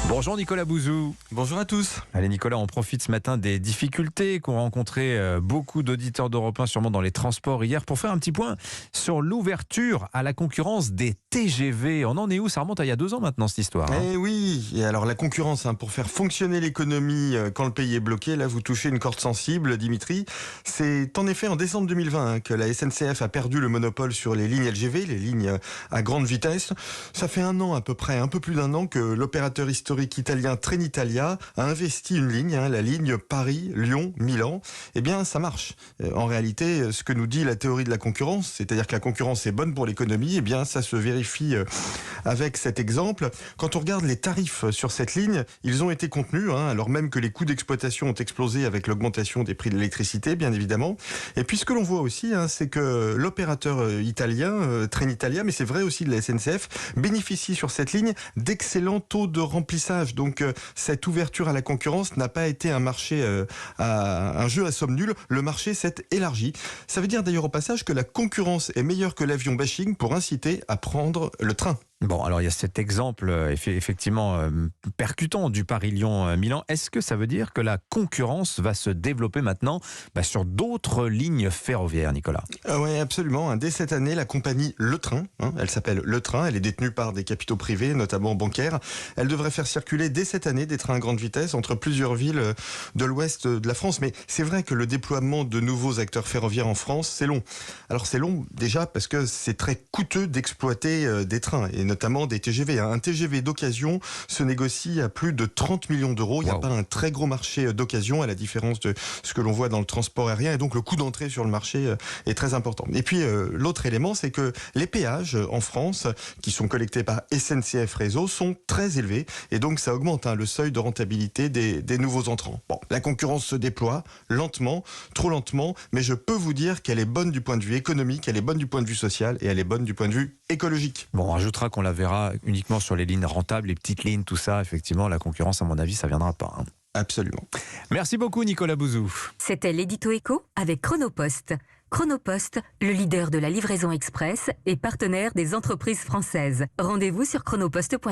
Bonjour Nicolas Bouzou. Bonjour à tous. Allez Nicolas, on profite ce matin des difficultés qu'ont rencontrées beaucoup d'auditeurs d'Europe 1, sûrement dans les transports hier, pour faire un petit point sur l'ouverture à la concurrence des TGV. On en est où? Ça remonte à il y a 2 ans maintenant cette histoire. Eh oui, et alors la concurrence pour faire fonctionner l'économie quand le pays est bloqué, là vous touchez une corde sensible, Dimitri. C'est en effet en décembre 2020 que la SNCF a perdu le monopole sur les lignes LGV, les lignes à grande vitesse. Ça fait 1 an à peu près, un peu plus d'1 an que l'opérateur historique italien Trenitalia a investi une ligne, la ligne Paris-Lyon-Milan. Eh bien, ça marche. En réalité, ce que nous dit la théorie de la concurrence, c'est-à-dire que la concurrence est bonne pour l'économie, eh bien, ça se vérifie avec cet exemple. Quand on regarde les tarifs sur cette ligne, ils ont été contenus, alors même que les coûts d'exploitation ont explosé avec l'augmentation des prix de l'électricité, bien évidemment. Et puis, ce que l'on voit aussi, c'est que l'opérateur italien, Trenitalia, mais c'est vrai aussi de la SNCF, bénéficie sur cette ligne d'excellents taux de remplissage. Donc cette ouverture à la concurrence n'a pas été un jeu à somme nulle. Le marché s'est élargi. Ça veut dire d'ailleurs au passage que la concurrence est meilleure que l'avion bashing pour inciter à prendre le train. Bon, alors il y a cet exemple effectivement percutant du Paris-Lyon-Milan. Est-ce que ça veut dire que la concurrence va se développer maintenant sur d'autres lignes ferroviaires, Nicolas? Oui, absolument. Dès cette année, la compagnie Le Train, elle s'appelle Le Train, elle est détenue par des capitaux privés, notamment bancaires. Elle devrait faire circuler dès cette année des trains à grande vitesse entre plusieurs villes de l'ouest de la France. Mais c'est vrai que le déploiement de nouveaux acteurs ferroviaires en France, c'est long. Alors c'est long déjà parce que c'est très coûteux d'exploiter des trains, et notamment des TGV. Un TGV d'occasion se négocie à plus de 30 millions d'euros. Il n'y a pas un très gros marché d'occasion, à la différence de ce que l'on voit dans le transport aérien. Et donc, le coût d'entrée sur le marché est très important. Et puis, l'autre élément, c'est que les péages en France, qui sont collectés par SNCF Réseau, sont très élevés. Et donc, ça augmente le seuil de rentabilité des nouveaux entrants. Bon, la concurrence se déploie lentement, trop lentement, mais je peux vous dire qu'elle est bonne du point de vue économique, elle est bonne du point de vue social et elle est bonne du point de vue écologique. Bon, on rajoutera qu'on la verra uniquement sur les lignes rentables, les petites lignes, tout ça. Effectivement, la concurrence, à mon avis, ça viendra pas. Absolument. Merci beaucoup, Nicolas Bouzou. C'était l'édito éco avec Chronopost. Chronopost, le leader de la livraison express et partenaire des entreprises françaises. Rendez-vous sur chronopost.fr.